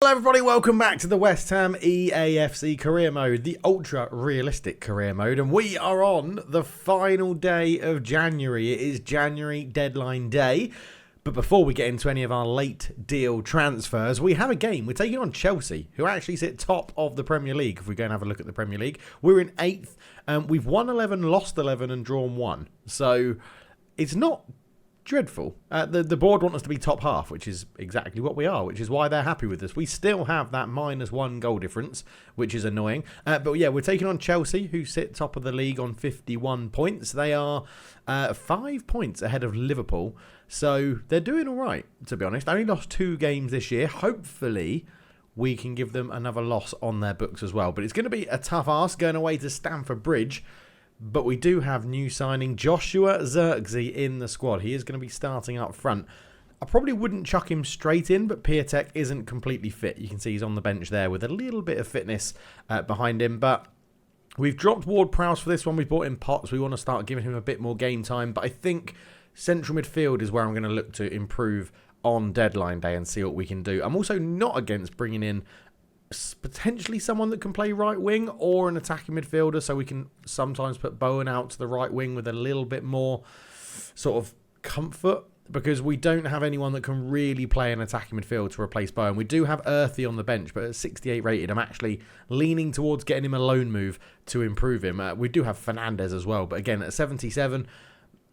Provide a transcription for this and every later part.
Hello everybody, welcome back to the West Ham EAFC career mode, the ultra realistic career mode, and we are on the final day of January. It is January deadline day, but before we get into any of our late deal transfers, we have a game. We're taking on Chelsea, who actually sit top of the Premier League. If we go and have a look at the Premier League, we're in 8th, we've won 11, lost 11 and drawn 1, so it's not dreadful. The board want us to be top half, which is exactly what we are, which is why they're happy with us. We still have that -1 goal difference, which is annoying. But yeah, we're taking on Chelsea, who sit top of the league on 51 points. They are 5 points ahead of Liverpool, so they're doing all right, to be honest. Only lost 2 games this year. Hopefully, we can give them another loss on their books as well. But it's going to be a tough ask going away to Stamford Bridge. But we do have new signing Joshua Zirkzee in the squad. He is going to be starting up front. I probably wouldn't chuck him straight in, but Piatek isn't completely fit. You can see he's on the bench there with a little bit of fitness behind him. But we've dropped Ward-Prowse for this one. We've brought in Potts. We want to start giving him a bit more game time. But I think central midfield is where I'm going to look to improve on deadline day and see what we can do. I'm also not against bringing in potentially someone that can play right wing or an attacking midfielder, so we can sometimes put Bowen out to the right wing with a little bit more sort of comfort, because we don't have anyone that can really play an attacking midfield to replace Bowen. We do have Earthy on the bench, but at 68 rated, I'm actually leaning towards getting him a loan move to improve him. We do have Fernandes as well, but again, at 77,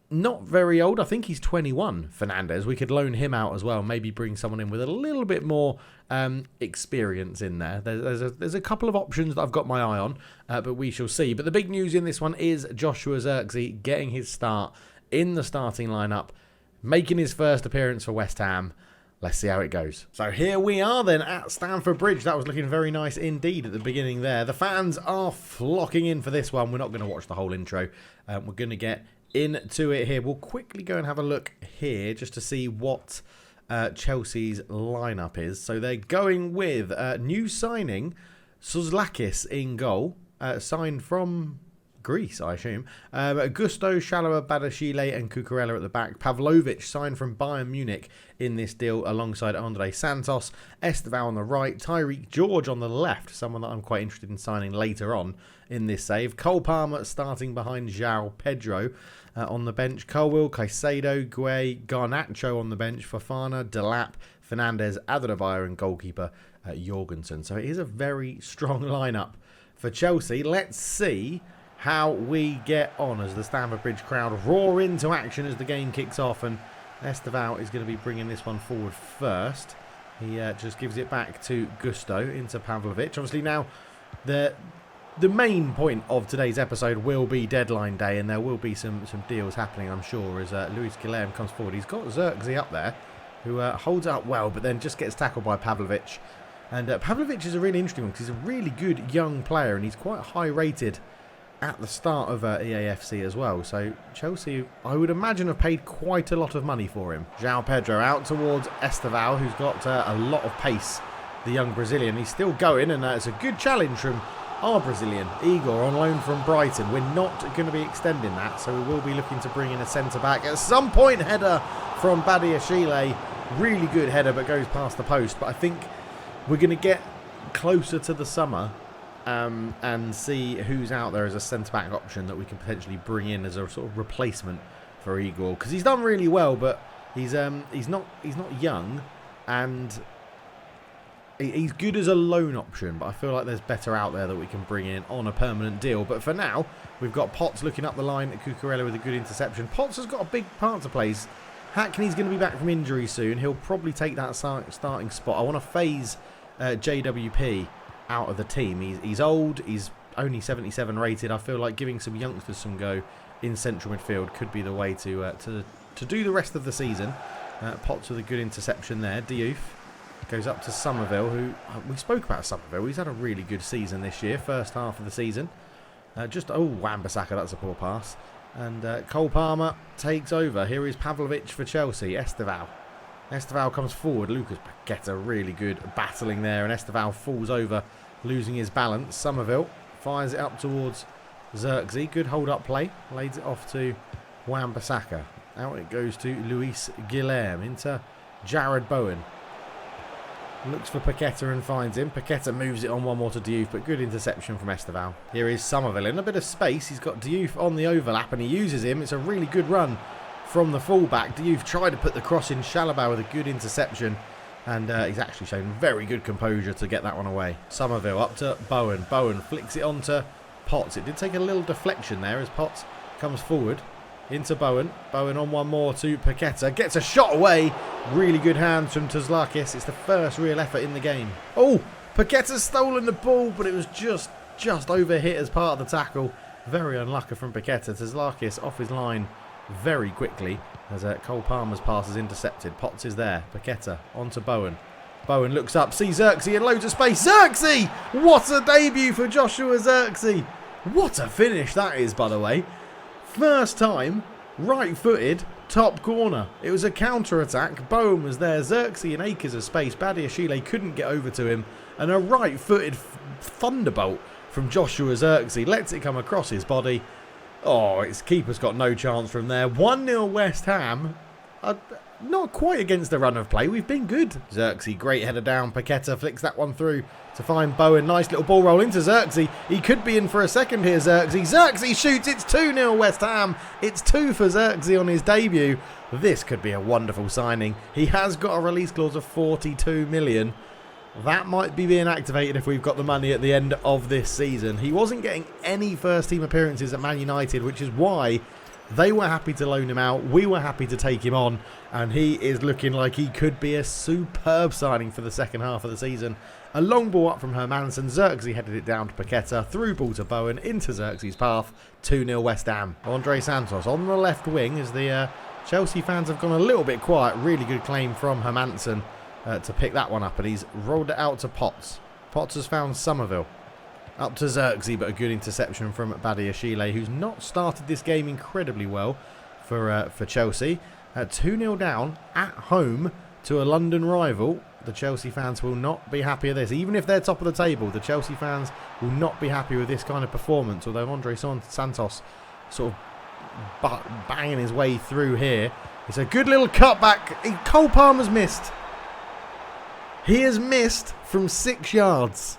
not very old. I think he's 21, Fernandes. We could loan him out as well. Maybe bring someone in with a little bit more experience in there. There's a couple of options that I've got my eye on, but we shall see. But the big news in this one is Joshua Zirkzee getting his start in the starting lineup, making his first appearance for West Ham. Let's see how it goes. So here we are then at Stamford Bridge. That was looking very nice indeed at the beginning there. The fans are flocking in for this one. We're not going to watch the whole intro. We're going to get into it here. We'll quickly go and have a look here just to see what Chelsea's lineup is. So they're going with new signing Souzlakis in goal, signed from Greece, I assume. Gusto, Chalobah, Badashile and Cucurella at the back. Pavlovic signed from Bayern Munich in this deal alongside Andre Santos. Esteval on the right. Tyreek George on the left, someone that I'm quite interested in signing later on in this save. Cole Palmer starting behind João Pedro. On the bench, Colwill, Caicedo, Gueye, Garnacho on the bench, Fofana, Delap, Fernandes, Adebayor and goalkeeper Jorgensen. So it is a very strong lineup for Chelsea. Let's see how we get on as the Stamford Bridge crowd roar into action as the game kicks off, and Esteval is going to be bringing this one forward first. He just gives it back to Gusto into Pavlovic. Obviously now the main point of today's episode will be deadline day, and there will be some deals happening, I'm sure, as Luis Guilherme comes forward. He's got Zirkzee up there, who holds up well, but then just gets tackled by Pavlovic. And Pavlovic is a really interesting one because he's a really good young player, and he's quite high rated at the start of EAFC as well. So Chelsea, I would imagine, have paid quite a lot of money for him. João Pedro out towards Esteval, who's got a lot of pace, the young Brazilian. He's still going, and it's a good challenge from our Brazilian, Igor, on loan from Brighton. We're not going to be extending that, so we will be looking to bring in a centre-back. At some point, header from Badiashile. Really good header, but goes past the post. But I think we're going to get closer to the summer and see who's out there as a centre-back option that we can potentially bring in as a sort of replacement for Igor. Because he's done really well, but he's not young, and he's good as a loan option, but I feel like there's better out there that we can bring in on a permanent deal. But for now, we've got Potts looking up the line at Cucurella with a good interception. Potts has got a big part to play. Hackney's going to be back from injury soon. He'll probably take that starting spot. I want to phase JWP out of the team. He's old. He's only 77 rated. I feel like giving some youngsters some go in central midfield could be the way to do the rest of the season. Potts with a good interception there. Diouf goes up to Somerville, who we spoke about. Somerville, he's had a really good season this year, first half of the season. Wan-Bissaka, that's a poor pass. And Cole Palmer takes over. Here is Pavlovic for Chelsea. Esteval comes forward. Lucas Paqueta really good battling there, and Esteval falls over, losing his balance. Somerville fires it up towards Zirkzee. Good hold-up play. Lays it off to Wan-Bissaka. Out it goes to Luis Guilherme into Jared Bowen. Looks for Paqueta and finds him. Paqueta moves it on one more to Diouf, but good interception from Esteval. Here is Somerville in a bit of space. He's got Diouf on the overlap and he uses him. It's a really good run from the fullback. Diouf tried to put the cross in. Chalobah with a good interception. And he's actually shown very good composure to get that one away. Somerville up to Bowen. Bowen flicks it onto Potts. It did take a little deflection there as Potts comes forward into Bowen. Bowen on one more to Paqueta. Gets a shot away. Really good hands from Tzlakis. It's the first real effort in the game. Oh, Paqueta's stolen the ball, but it was just overhit as part of the tackle. Very unlucky from Paqueta. Tzlakis off his line very quickly as Cole Palmer's pass is intercepted. Potts is there. Paqueta onto Bowen. Bowen looks up, sees Xerxes in loads of space. Xerxes! What a debut for Joshua Xerxes. What a finish that is, by the way. First time, right-footed, top corner. It was a counter-attack. Bowen was there. Xerxes in acres of space. Badiashile couldn't get over to him. And a right-footed thunderbolt from Joshua Xerxes. Lets it come across his body. Oh, his keeper's got no chance from there. 1-0 West Ham. Not quite against the run of play. We've been good. Xerxes, great header down. Paqueta flicks that one through to find Bowen. Nice little ball roll into Xerxes. He could be in for a second here, Xerxes. Xerxes shoots. It's 2-0 West Ham. It's 2 for Xerxes on his debut. This could be a wonderful signing. He has got a release clause of 42 million. That might be being activated if we've got the money at the end of this season. He wasn't getting any first team appearances at Man United, which is why they were happy to loan him out. We were happy to take him on. And he is looking like he could be a superb signing for the second half of the season. A long ball up from Hermansen. Xerxes headed it down to Paqueta. Through ball to Bowen into Xerxes' path. 2-0 West Ham. Andre Santos on the left wing as the Chelsea fans have gone a little bit quiet. Really good claim from Hermansen to pick that one up. And he's rolled it out to Potts. Potts has found Somerville. Up to Xerxes, but a good interception from Badiashile, who's not started this game incredibly well for Chelsea. 2-0 down at home to a London rival. The Chelsea fans will not be happy with this. Even if they're top of the table, the Chelsea fans will not be happy with this kind of performance. Although Andre Santos sort of banging his way through here. It's a good little cutback. Cole Palmer's missed. He has missed from 6 yards.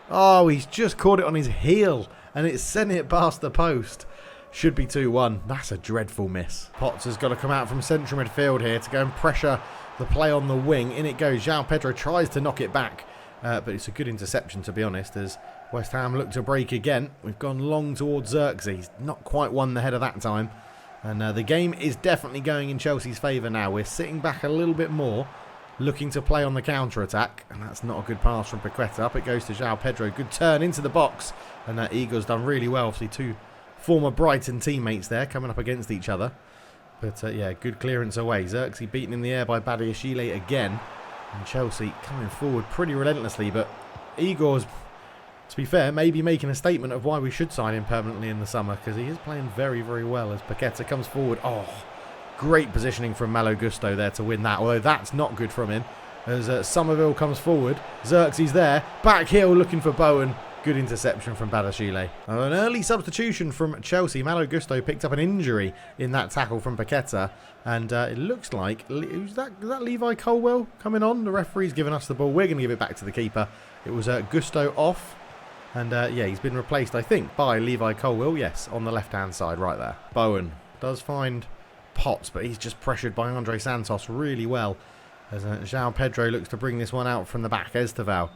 Oh, he's just caught it on his heel and it's sent it past the post. Should be 2-1. That's a dreadful miss. Potts has got to come out from central midfield here to go and pressure the play on the wing. In it goes. João Pedro tries to knock it back. But it's a good interception, to be honest, as West Ham look to break again. We've gone long towards Xerxes. Not quite won the header that time. And the game is definitely going in Chelsea's favour now. We're sitting back a little bit more, looking to play on the counter-attack. And that's not a good pass from Paqueta. Up it goes to João Pedro. Good turn into the box. And Igor's done really well. Obviously, two former Brighton teammates there coming up against each other. But yeah, good clearance away. Xerxes beaten in the air by Badiashile again. And Chelsea coming forward pretty relentlessly. But Igor's, to be fair, maybe making a statement of why we should sign him permanently in the summer. Because he is playing very, very well as Paqueta comes forward. Oh, great positioning from Malo Gusto there to win that. Although that's not good from him. As Somerville comes forward. Xerxes there. Back heel looking for Bowen. Good interception from Badiashile. An early substitution from Chelsea. Malo Gusto picked up an injury in that tackle from Paqueta. And it looks like, is that Levi Colwell coming on? The referee's given us the ball. We're going to give it back to the keeper. It was Gusto off. And yeah, he's been replaced, I think, by Levi Colwell. Yes, on the left-hand side right there. Bowen does find Potts, but he's just pressured by Andre Santos really well. As João Pedro looks to bring this one out from the back. Esteval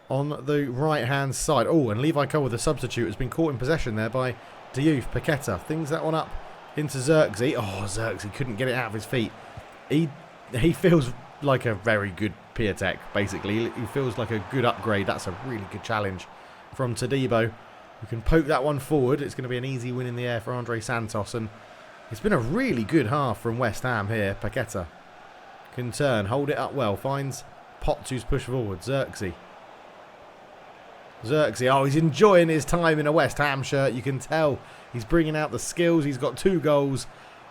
on the right-hand side. Oh, and Levi Cole, the substitute, has been caught in possession there by Diouf. Paqueta things that one up into Xerxes. Oh, Xerxes couldn't get it out of his feet. He feels like a very good Piatek, basically. He feels like a good upgrade. That's a really good challenge from Todibo. We can poke that one forward. It's going to be an easy win in the air for Andre Santos. And it's been a really good half from West Ham here. Paqueta can turn, hold it up well. Finds Potts, who's pushed forward. Xerxes, oh, he's enjoying his time in a West Ham shirt. You can tell he's bringing out the skills. He's got 2 goals.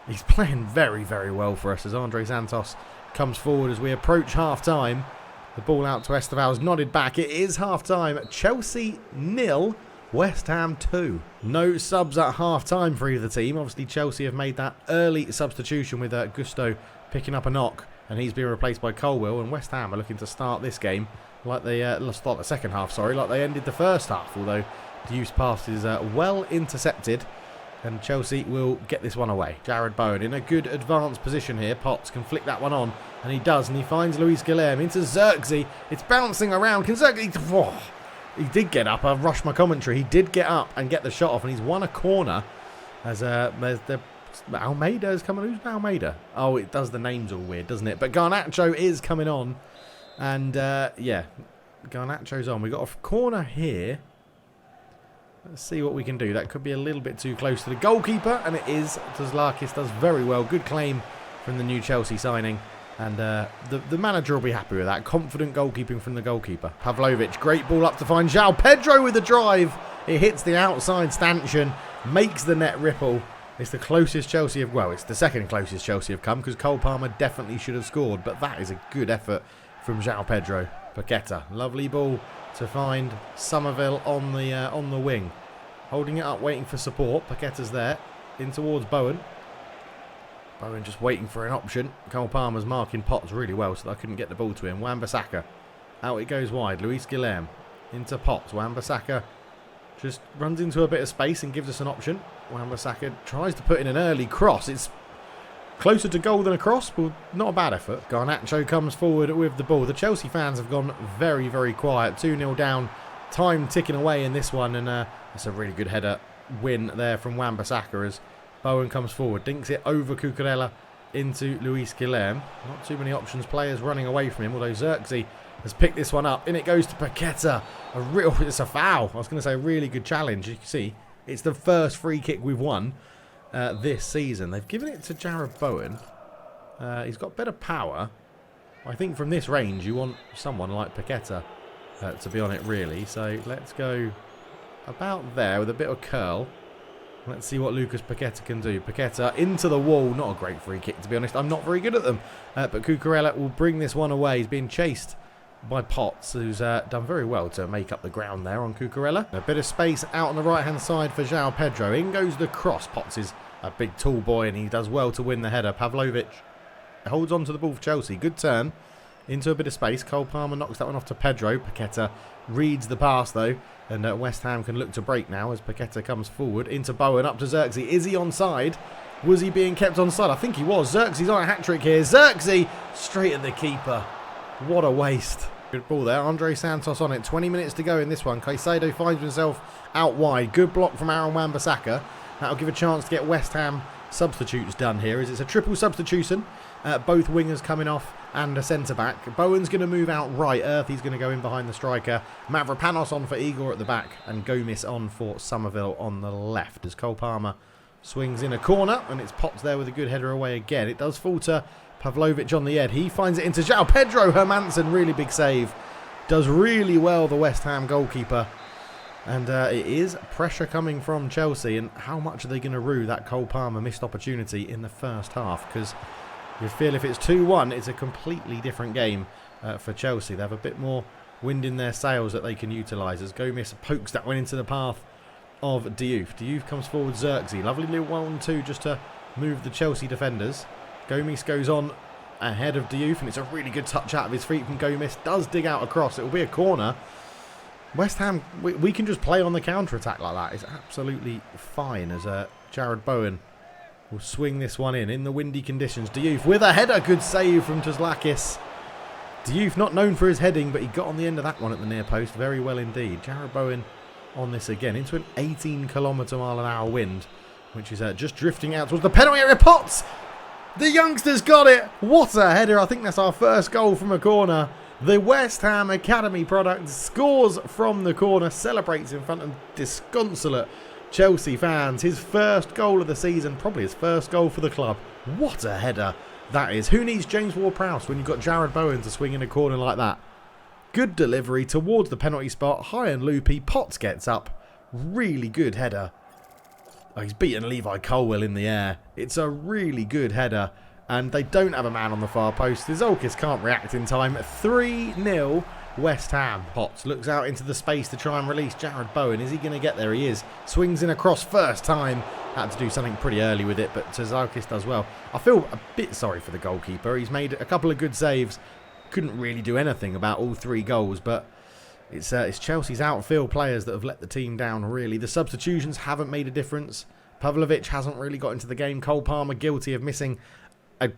He's playing very, very well for us as Andre Santos comes forward as we approach half-time. The ball out to Esteval's nodded back. It is half-time. Chelsea 0, West Ham 2. No subs at half-time for either team. Obviously, Chelsea have made that early substitution with Gusto picking up a knock. and he's been replaced by Colwill, and West Ham are looking to start this game like they start the second half, sorry, like they ended the first half, although Diouf's pass is well intercepted, and Chelsea will get this one away. Jared Bowen in a good advanced position here. Potts can flick that one on, and he does, and he finds Luis Guilherme into Xerxes. It's bouncing around. Can Xerxes... Oh, he did get up. I've rushed my commentary. He did get up and get the shot off, and he's won a corner as there's the... Almeida is coming. Who's Almeida? Oh, it does the names all weird, doesn't it? But Garnacho is coming on, and yeah, Garnacho's on. We've got a corner here. Let's see what we can do. That could be a little bit too close to the goalkeeper, and it is. Tuzlakis does very well. Good claim from the new Chelsea signing, and the manager will be happy with that. Confident goalkeeping from the goalkeeper. Pavlovic, great ball up to find João Pedro with the drive. It hits the outside stanchion, makes the net ripple. It's the closest Chelsea have... Well, it's the second closest Chelsea have come, because Cole Palmer definitely should have scored, but that is a good effort from João Pedro. Paqueta, lovely ball to find Somerville on the wing. Holding it up, waiting for support. Paqueta's there. In towards Bowen. Bowen just waiting for an option. Cole Palmer's marking Potts really well, so that I couldn't get the ball to him. Wan-Bissaka. Out it goes wide. Luis Guilherme. Into Potts. Wan-Bissaka just runs into a bit of space and gives us an option. Wan-Bissaka tries to put in an early cross. It's closer to goal than a cross, but not a bad effort. Garnacho comes forward with the ball. The Chelsea fans have gone very, very quiet. 2-0 down. Time ticking away in this one, and that's a really good header win there from Wan-Bissaka as Bowen comes forward. Dinks it over Cucurella into Luis Guilherme. Not too many options. Players running away from him, although Xerxes has picked this one up. In it goes to Paqueta. It's a foul. I was going to say a really good challenge. You can see it's the first free kick we've won this season. They've given it to Jared Bowen. He's got better power. I think from this range you want someone like Paqueta to be on it, really. So let's go about there with a bit of curl. Let's see what Lucas Paqueta can do. Paqueta into the wall. Not a great free kick, to be honest. I'm not very good at them. But Cucurella will bring this one away. He's being chased by Potts, who's done very well to make up the ground there on Cucurella. A bit of space out on the right-hand side for João Pedro. In goes the cross. Potts is a big tall boy, and he does well to win the header. Pavlovic holds on to the ball for Chelsea. Good turn into a bit of space. Cole Palmer knocks that one off to Pedro. Paqueta reads the pass, though, and West Ham can look to break now as Paqueta comes forward into Bowen, up to Xerxes. Is he onside? Was he being kept onside? I think he was. Xerxes on a hat-trick here. Xerxes straight at the keeper. What a waste. Good ball there. Andre Santos on it. 20 minutes to go in this one. Caicedo finds himself out wide. Good block from Aaron Wan-Bissaka. That'll give a chance to get West Ham substitutes done here, as it's a triple substitution. Both wingers coming off and a centre-back. Bowen's going to move out right. Earthy's going to go in behind the striker. Mavropanos on for Igor at the back, and Gomis on for Somerville on the left as Cole Palmer swings in a corner, and it's Potts there with a good header away again. It does fall to Pavlovic on the head. He finds it into João Pedro. Hermansen, really big save. Does really well, the West Ham goalkeeper. And it is pressure coming from Chelsea. And how much are they going to rue that Cole Palmer missed opportunity in the first half? Because you feel if it's 2-1, it's a completely different game for Chelsea. They have a bit more wind in their sails that they can utilise as Gomis pokes that one into the path of Diouf. Diouf comes forward, Xerxes. Lovely little 1-2 just to move the Chelsea defenders. Gomis goes on ahead of Diouf, and it's a really good touch out of his feet from Gomis. Does dig out across. It will be a corner. West Ham, we can just play on the counter-attack like that. It's absolutely fine as Jared Bowen will swing this one in the windy conditions. Diouf with a header. Good save from Tuzlakis. Diouf not known for his heading, but he got on the end of that one at the near post very well indeed. Jared Bowen on this again into an 18-km/h wind, which is just drifting out towards the penalty area. Potts! The youngsters got it. What a header. I think that's our first goal from a corner. The West Ham Academy product scores from the corner, celebrates in front of disconsolate Chelsea fans. His first goal of the season, probably his first goal for the club. What a header that is. Who needs James Ward-Prowse when you've got Jared Bowen to swing in a corner like that? Good delivery towards the penalty spot. High and loopy. Potts gets up. Really good header. Oh, he's beaten Levi Colwill in the air. It's a really good header. And they don't have a man on the far post. Zolkis can't react in time. 3-0 West Ham. Potts looks out into the space to try and release Jared Bowen. Is he going to get there? He is. Swings in across first time. Had to do something pretty early with it, but Tzarkis does well. I feel a bit sorry for the goalkeeper. He's made a couple of good saves. Couldn't really do anything about all 3 goals, but it's Chelsea's outfield players that have let the team down, really. The substitutions haven't made a difference. Pavlovic hasn't really got into the game. Cole Palmer guilty of missing a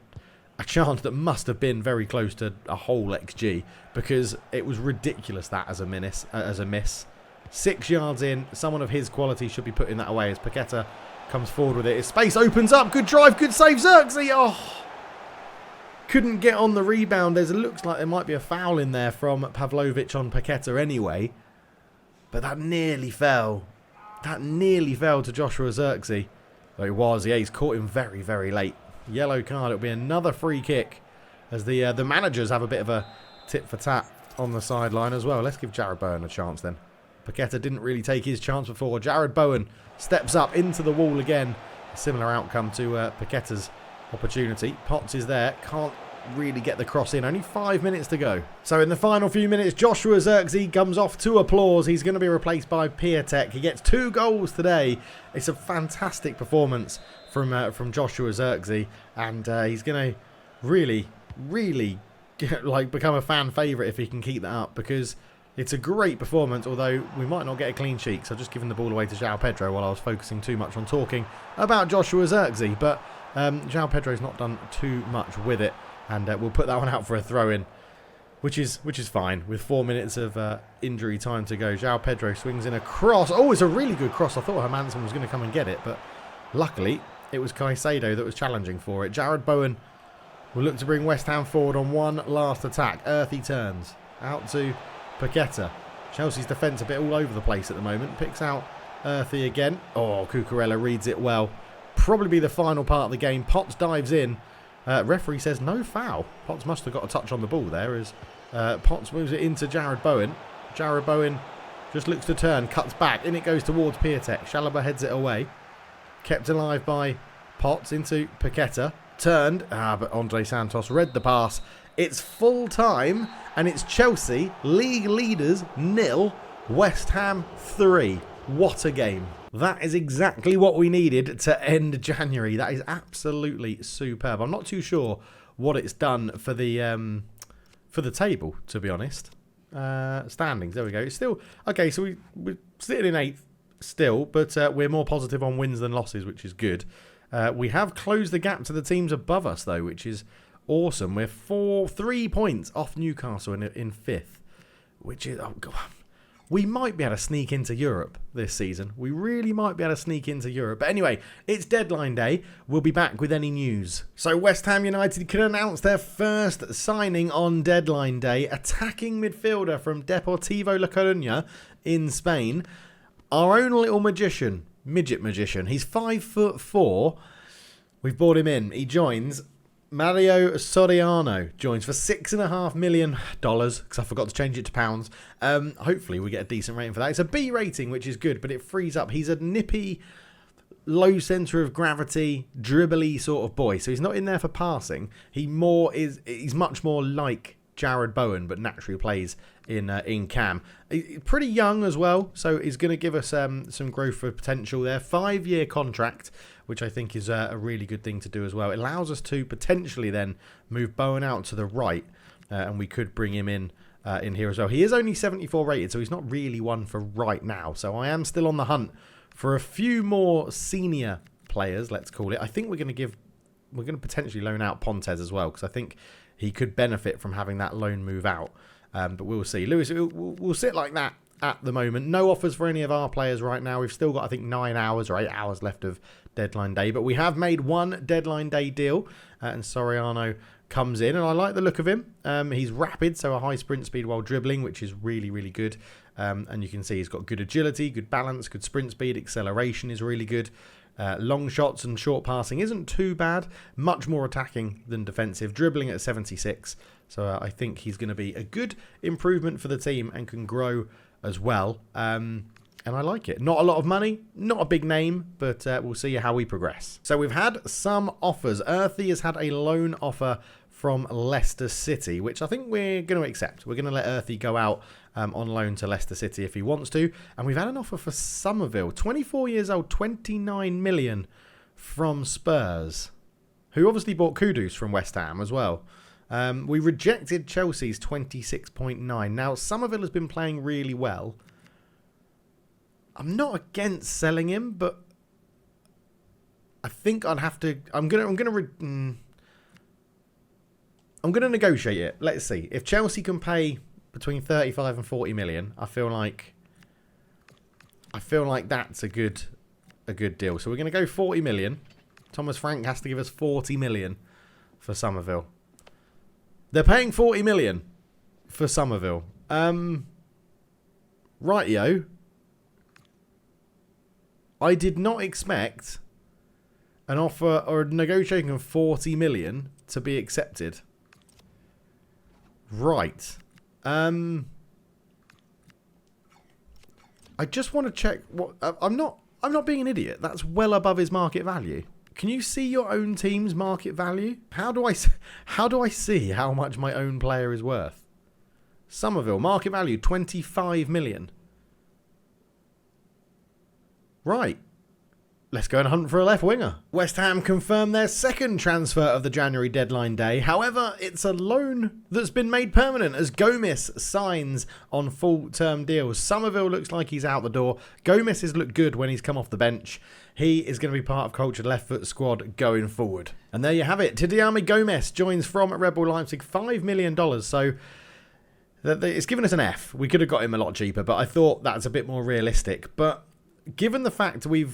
chance that must have been very close to a whole XG, because it was ridiculous that as a miss. 6 yards in, someone of his quality should be putting that away as Paqueta comes forward with it. His space opens up. Good drive, good save, Xerxes. Oh, couldn't get on the rebound. It looks like there might be a foul in there from Pavlovic on Paqueta anyway, but that nearly fell. That nearly fell to Joshua Xerxes. Though it was, yeah, he's caught him very, very late. Yellow card. It'll be another free kick as the managers have a bit of a tit for tat on the sideline as well. Let's give Jared Bowen a chance then. Paqueta didn't really take his chance before. Jared Bowen steps up into the wall again. A similar outcome to Paqueta's opportunity. Potts is there. Can't really get the cross in. Only 5 minutes to go. So in the final few minutes, Joshua Xerxes comes off to applause. He's going to be replaced by Piatek. He gets 2 goals today. It's a fantastic performance from Joshua Xerxes, and he's going to really become a fan favourite if he can keep that up, because it's a great performance, although we might not get a clean sheet. So I've just given the ball away to João Pedro while I was focusing too much on talking about Joshua Xerxes, but João Pedro's not done too much with it, and we'll put that one out for a throw-in, which is fine with 4 minutes of injury time to go. João Pedro swings in a cross. Oh, it's a really good cross. I thought Hermansen was going to come and get it, but luckily it was Caicedo that was challenging for it. Jared Bowen will look to bring West Ham forward on one last attack. Earthy turns out to Paqueta. Chelsea's defence a bit all over the place at the moment. Picks out Earthy again. Oh, Cucurella reads it well. Probably be the final part of the game. Potts dives in. Referee says no foul. Potts must have got a touch on the ball there as Potts moves it into Jared Bowen. Jared Bowen just looks to turn, cuts back, in it goes towards Piatek. Chalobah heads it away. Kept alive by Potts into Paqueta. Turned, but Andre Santos read the pass. It's full time, and it's Chelsea, league leaders, 0, West Ham 3. What a game. That is exactly what we needed to end January. That is absolutely superb. I'm not too sure what it's done for the table, to be honest. Standings, there we go. It's still, okay, so we're sitting in 8th still, but we're more positive on wins than losses, which is good. We have closed the gap to the teams above us, though, which is awesome. We're 3 points off Newcastle in 5th, which is, oh God, we might be able to sneak into Europe this season. We really might be able to sneak into Europe. But anyway, it's deadline day. We'll be back with any news. So West Ham United can announce their first signing on deadline day. Attacking midfielder from Deportivo La Coruña in Spain. Our own little midget magician. He's 5'4". We've brought him in. He joins. Mario Soriano joins for $6.5 million, because I forgot to change it to pounds. Hopefully we get a decent rating for that. It's a B rating, which is good, but it frees up. He's a nippy, low centre of gravity, dribbly sort of boy. So he's not in there for passing. He's much more like Jared Bowen, but naturally plays in cam. He's pretty young as well, so he's going to give us some growth for potential there. 5-year contract, which I think is a really good thing to do as well. It allows us to potentially then move Bowen out to the right, and we could bring him in here as well. He is only 74 rated, so he's not really one for right now. So I am still on the hunt for a few more senior players, let's call it. I think we're going to potentially loan out Pontes as well, because I think he could benefit from having that loan move out. But we'll see. Lewis, we'll sit like that at the moment. No offers for any of our players right now. We've still got, I think, 9 hours or 8 hours left of deadline day. But we have made one deadline day deal. And Soriano comes in. And I like the look of him. He's rapid, so a high sprint speed while dribbling, which is really, really good. And you can see he's got good agility, good balance, good sprint speed. Acceleration is really good. Long shots and short passing isn't too bad. Much more attacking than defensive. Dribbling at 76. So I think he's going to be a good improvement for the team and can grow as well. And I like it. Not a lot of money, not a big name, but we'll see how we progress. So we've had some offers. Earthy has had a loan offer from Leicester City, which I think we're going to accept. We're going to let Earthy go out on loan to Leicester City if he wants to. And we've had an offer for Somerville, 24 years old, 29 million from Spurs, who obviously bought Kudus from West Ham as well. We rejected Chelsea's 26.9. Now, Somerville has been playing really well. I'm not against selling him, but I think I'd have to. I'm gonna negotiate it. Let's see if Chelsea can pay between 35 and 40 million. I feel like that's a good deal. So we're gonna go 40 million. Thomas Frank has to give us 40 million for Somerville. They're paying 40 million for Somerville. Rightio. I did not expect an offer or a negotiation of 40 million to be accepted. Right. I just want to check what I'm not being an idiot. That's well above his market value. Can you see your own team's market value? How do I see how much my own player is worth? Somerville market value 25 million. Right. Let's go and hunt for a left winger. West Ham confirmed their second transfer of the January deadline day. However, it's a loan that's been made permanent as Gomez signs on full-term deals. Somerville looks like he's out the door. Gomez has looked good when he's come off the bench. He is going to be part of Cultured Left Foot squad going forward. And there you have it. Tidiane Gomez joins from Red Bull Leipzig, $5 million. So it's given us an F. We could have got him a lot cheaper, but I thought that's a bit more realistic. But given the fact we're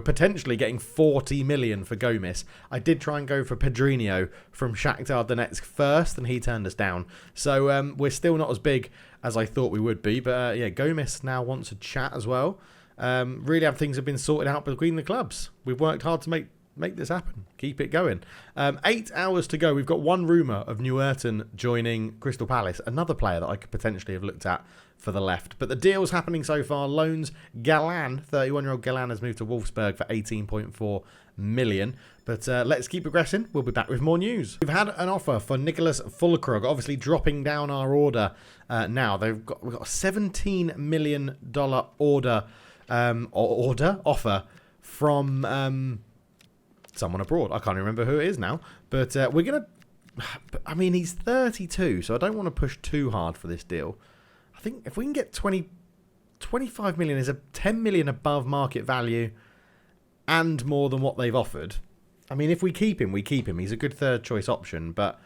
potentially getting 40 million for Gomez. I did try and go for Pedrinho from Shakhtar Donetsk first, and he turned us down. So we're still not as big as I thought we would be. But yeah, Gomez now wants a chat as well. Really have things have been sorted out between the clubs. We've worked hard to make this happen. Keep it going. 8 hours to go. We've got one rumour of Newton joining Crystal Palace. Another player that I could potentially have looked at for the left. But the deals happening so far. Loans, Galan, 31-year-old Galan has moved to Wolfsburg for 18.4 million. But let's keep progressing. We'll be back with more news. We've had an offer for Nicholas Fulkrug, obviously dropping down our order now. We've got a $17 million offer from someone abroad. I can't remember who it is now. But we're going to... I mean, he's 32, so I don't want to push too hard for this deal. I think if we can get 25 million is a 10 million above market value and more than what they've offered. I mean, if we keep him, we keep him. He's a good third choice option, but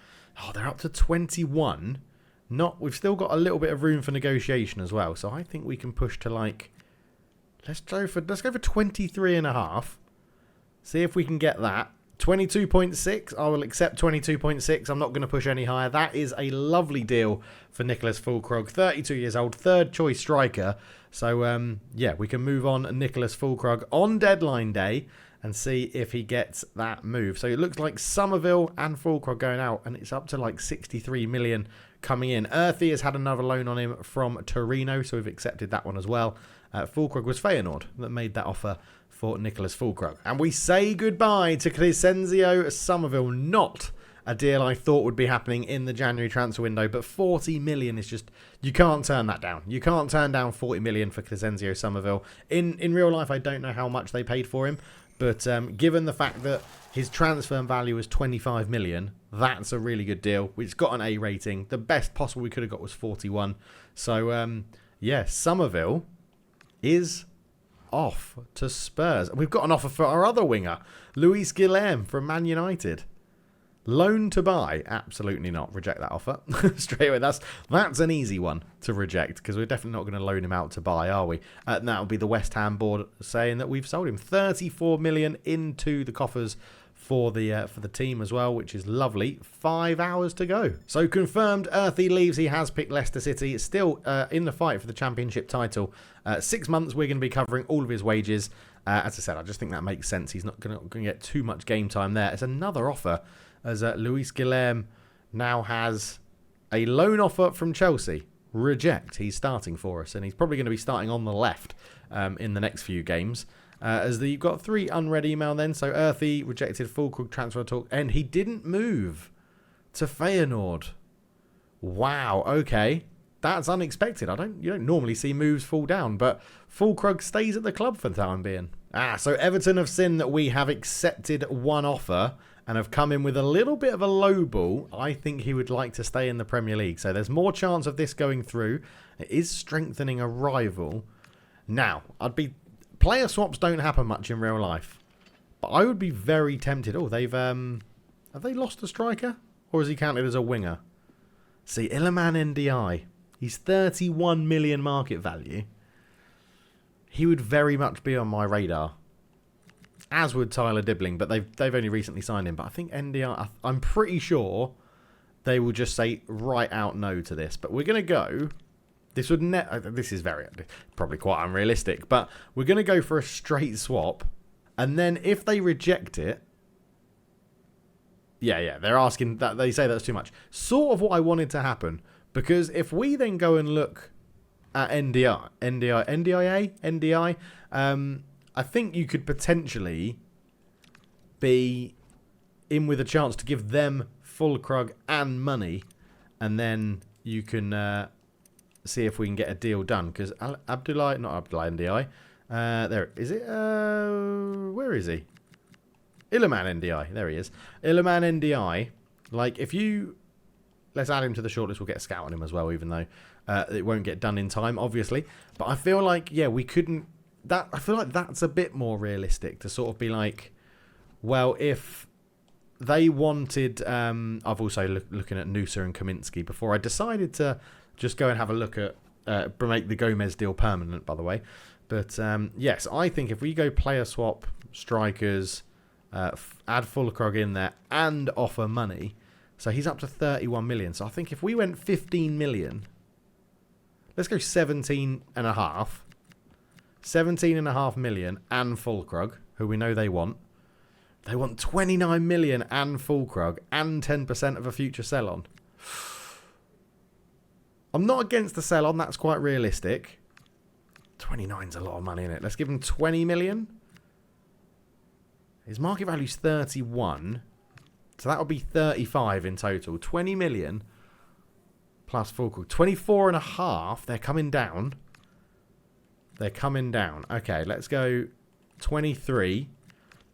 they're up to 21. We've still got a little bit of room for negotiation as well. So I think we can push to let's go for 23.5. See if we can get that. 22.6. I will accept 22.6. I'm not going to push any higher. That is a lovely deal for Nicholas Fulkrug, 32 years old, third choice striker. So yeah, we can move on Nicholas Fulkrug on deadline day and see if he gets that move. So it looks like Somerville and Fulkrug going out, and it's up to 63 million coming in. Earthy has had another loan on him from Torino, so we've accepted that one as well. Fulkrug was Feyenoord that made that offer for Nicholas Fulkrug. And we say goodbye to Crescenzio Somerville. Not a deal I thought would be happening in the January transfer window, but 40 million is just... You can't turn that down. You can't turn down 40 million for Crescenzio Somerville. In real life, I don't know how much they paid for him, but given the fact that his transfer value was 25 million, that's a really good deal. It's got an A rating. The best possible we could have got was 41. So, yeah, Somerville is off to Spurs. We've got an offer for our other winger, Luis Guilherme from Man United. Loan to buy? Absolutely not. Reject that offer straight away. That's an easy one to reject because we're definitely not going to loan him out to buy, are we? And that will be the West Ham board saying that we've sold him. 34 million into the coffers for the team as well, which is lovely. 5 hours to go. So confirmed, Earthy leaves. He has picked Leicester City. It's still in the fight for the championship title. 6 months, we're going to be covering all of his wages. As I said, I just think that makes sense. He's not going to get too much game time there. It's another offer as Luis Guilherme now has a loan offer from Chelsea. Reject. He's starting for us, and he's probably going to be starting on the left in the next few games. You've got 3 unread email then. So Earthy rejected Fulkrug transfer talk, and he didn't move to Feyenoord. Wow, okay. That's unexpected. You don't normally see moves fall down, but Fulkrug stays at the club for the time being. So Everton have seen that we have accepted one offer and have come in with a little bit of a low ball. I think he would like to stay in the Premier League. So there's more chance of this going through. It is strengthening a rival. Now, player swaps don't happen much in real life, but I would be very tempted. Oh, have they lost a striker? Or is he counted as a winger? See, Iliman Ndiaye. He's 31 million market value. He would very much be on my radar. As would Tyler Dibbling, but they've only recently signed him. But I think Ndiaye, I'm pretty sure they will just say right out no to this. But we're going to go. This is probably quite unrealistic, but we're going to go for a straight swap. And then if they reject it, yeah, they're asking that. They say that's too much. Sort of what I wanted to happen. Because if we then go and look at NDI, I think you could potentially be in with a chance to give them Fulkrug and money, and then you can see if we can get a deal done. Because not Abdullah NDI, there is it. Where is he? Iliman NDI. There he is. Iliman NDI. Like if you. Let's add him to the shortlist. We'll get a scout on him as well, even though it won't get done in time, obviously. But I feel like, we couldn't... I feel like that's a bit more realistic to sort of be like, well, if they wanted... I've also looking at Noosa and Kaminsky before I decided to just go and have a look at... make the Gomez deal permanent, by the way. But, yes, I think if we go player swap, strikers, add Fulkrug in there, and offer money... So he's up to 31 million. So I think if we went 15 million, let's go 17 and a half. 17.5 million and Fulkrug, who we know they want. They want 29 million and Fulkrug and 10% of a future sell-on. I'm not against the sell-on. That's quite realistic. 29's a lot of money in it. Let's give him 20 million. His market value's 31. So that would be 35 in total. 20 million plus Fulkrug. 24.5. They're coming down. They're coming down. Okay, let's go 23.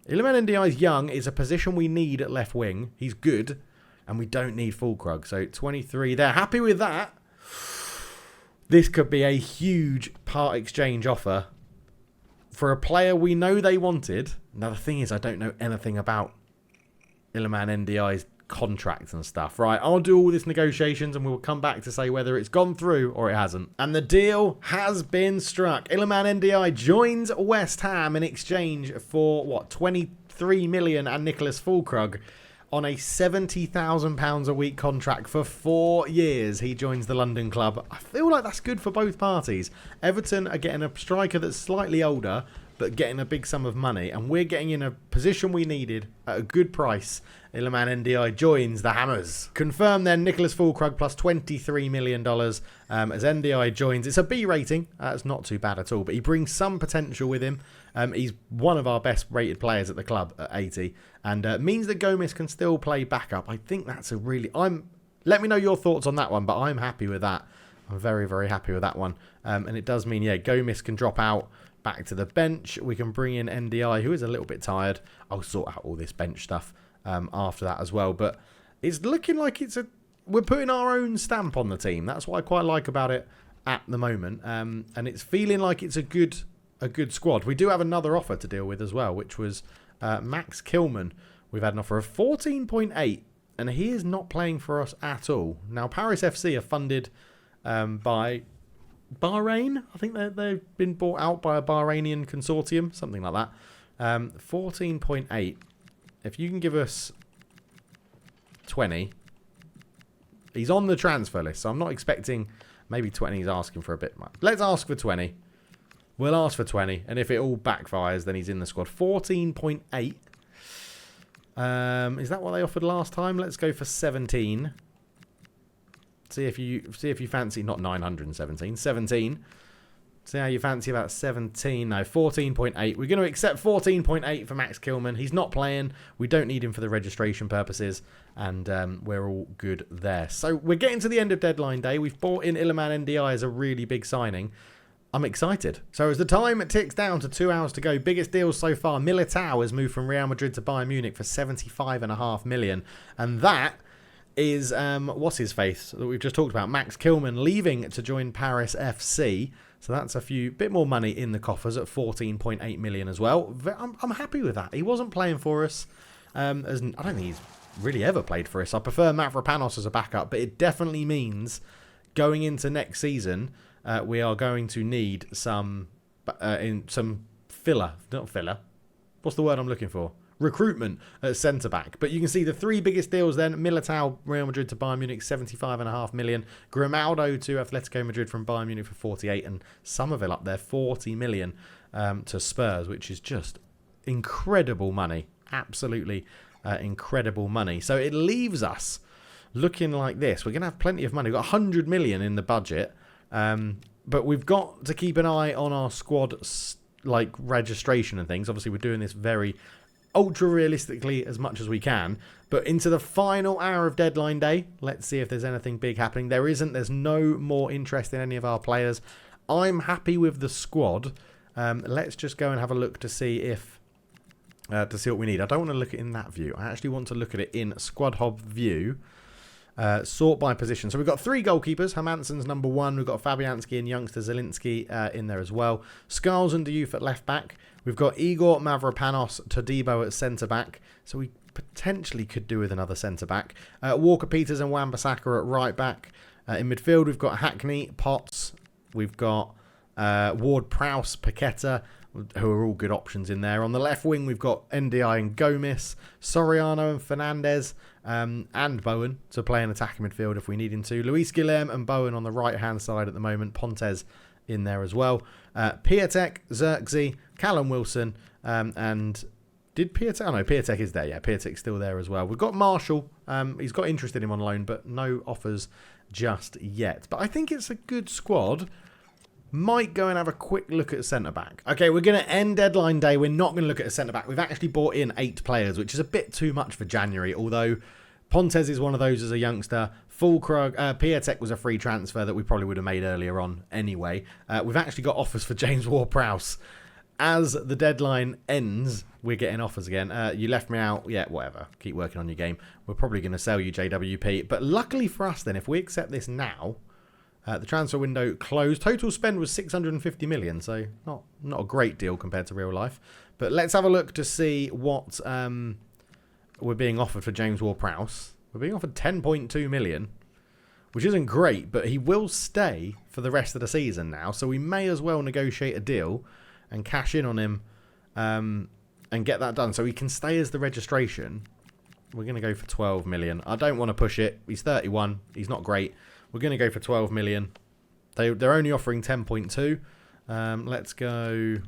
Iliman Ndiaye's young is a position we need at left wing. He's good. And we don't need Fulkrug. So 23. They're happy with that. This could be a huge part exchange offer for a player we know they wanted. Now the thing is, I don't know anything about Iliman Ndiaye's contract and stuff. Right, I'll do all this negotiations and we'll come back to say whether it's gone through or it hasn't. And the deal has been struck. Iliman Ndiaye joins West Ham in exchange for, what, 23 million and Nicholas Fulkrug on a £70,000 a week contract for 4 years. He joins the London club. I feel like that's good for both parties. Everton are getting a striker that's slightly older, but getting a big sum of money, and we're getting in a position we needed at a good price. Iliman Ndiaye joins the Hammers. Confirm then Nicholas Fulkrug plus $23 million as Ndiaye joins. It's a B rating. It's not too bad at all, but he brings some potential with him. He's one of our best rated players at the club at 80, and means that Gomez can still play backup. I think that's a really... Let me know your thoughts on that one, but I'm happy with that. I'm very, very happy with that one. And it does mean, Gomez can drop out back to the bench. We can bring in Ndiaye, who is a little bit tired. I'll sort out all this bench stuff after that as well. But it's looking like we're putting our own stamp on the team. That's what I quite like about it at the moment. And it's feeling like it's a good squad. We do have another offer to deal with as well, which was Max Kilman. We've had an offer of 14.8, and he is not playing for us at all. Now, Paris FC are funded by Bahrain. I think they've been bought out by a Bahrainian consortium, something like that. 14.8. If you can give us 20, he's on the transfer list, so I'm not expecting. Maybe 20 is asking for a bit much. Let's ask for 20. We'll ask for 20, and if it all backfires, then he's in the squad. 14.8. Is that what they offered last time? Let's go for 17. See if you fancy, not 917, 17. See how you fancy about 17. No, 14.8. We're going to accept 14.8 for Max Kilman. He's not playing. We don't need him for the registration purposes. And we're all good there. So we're getting to the end of deadline day. We've bought in Iliman NDI as a really big signing. I'm excited. So as the time ticks down to 2 hours to go, biggest deals so far. Militao has moved from Real Madrid to Bayern Munich for 75.5 million. And that is, what's his face that we've just talked about? Max Kilman leaving to join Paris FC. So that's a bit more money in the coffers at 14.8 million as well. I'm happy with that. He wasn't playing for us. I don't think he's really ever played for us. I prefer Mavropanos as a backup, but it definitely means going into next season, we are going to need some filler. Not filler. What's the word I'm looking for? Recruitment at centre-back. But you can see the three biggest deals then. Militao, Real Madrid to Bayern Munich, 75.5 million. Grimaldo to Atletico Madrid from Bayern Munich for 48. And Somerville up there, 40 million to Spurs, which is just incredible money. Absolutely incredible money. So it leaves us looking like this. We're going to have plenty of money. We've got 100 million in the budget. But we've got to keep an eye on our squad registration and things. Obviously, we're doing this very ultra realistically as much as we can, but into the final hour of deadline day, let's see if there's anything big happening. There isn't. There's no more interest in any of our players. I'm happy with the squad. Let's just go and have a look to see what we need. I don't want to look at it in that view. I actually want to look at it in Squad Hub view. Sort by position. So we've got three goalkeepers. Hermansen's number one. We've got Fabianski and youngster Zielinski in there as well. Skarls and Diouf at left back. We've got Igor, Mavropanos, Todibo at centre back. So we potentially could do with another centre back. Walker Peters and Wan-Bissaka at right back. In midfield, we've got Hackney, Potts. We've got Ward-Prowse, Paqueta, who are all good options in there. On the left wing, we've got NDI and Gomis, Soriano and Fernandez, and Bowen to play an attacking midfield if we need him to. Luis Guilherme and Bowen on the right-hand side at the moment. Pontes in there as well. Piatek, Xerxes, Callum Wilson, and did Piatek? Oh no, Piatek is there. Yeah, Piatek's still there as well. We've got Marshall. He's got interest in him on loan, but no offers just yet. But I think it's a good squad. Might go and have a quick look at centre-back. Okay, we're going to end deadline day. We're not going to look at a centre-back. We've actually bought in 8 players, which is a bit too much for January, although Pontes is one of those as a youngster. Fulkrug, Piatek was a free transfer that we probably would have made earlier on anyway. We've actually got offers for James Ward-Prowse. As the deadline ends, we're getting offers again. You left me out. Yeah, whatever. Keep working on your game. We're probably going to sell you JWP. But luckily for us then, if we accept this now, the transfer window closed. Total spend was 650 million, so not a great deal compared to real life. But let's have a look to see what we're being offered for James Ward-Prowse. We're being offered 10.2 million, which isn't great, but he will stay for the rest of the season now, so we may as well negotiate a deal and cash in on him and get that done so he can stay as the registration. We're going to go for 12 million. I don't want to push it. He's 31. He's not great. We're going to go for 12 million. They're only offering 10.2. Let's go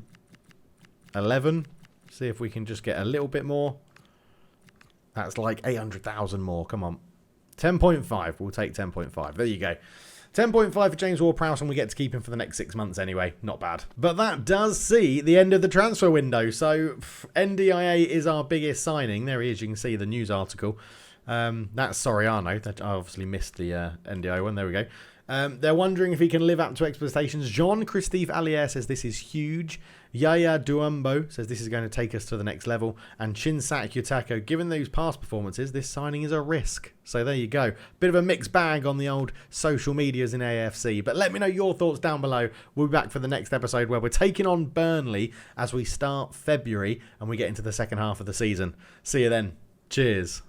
11. See if we can just get a little bit more. That's like 800,000 more. Come on. 10.5. We'll take 10.5. There you go. 10.5 for James Ward-Prowse, and we get to keep him for the next 6 months anyway. Not bad. But that does see the end of the transfer window. So NDIA is our biggest signing. There he is. You can see the news article. That's Soriano. I obviously missed the NDI one. There we go. They're wondering if he can live up to expectations. Jean-Christophe Allier says this is huge. Yaya Duambo says this is going to take us to the next level. And Chinsak Yutako, given those past performances, this signing is a risk. So there you go. Bit of a mixed bag on the old social medias in AFC. But let me know your thoughts down below. We'll be back for the next episode where we're taking on Burnley as we start February and we get into the second half of the season. See you then. Cheers.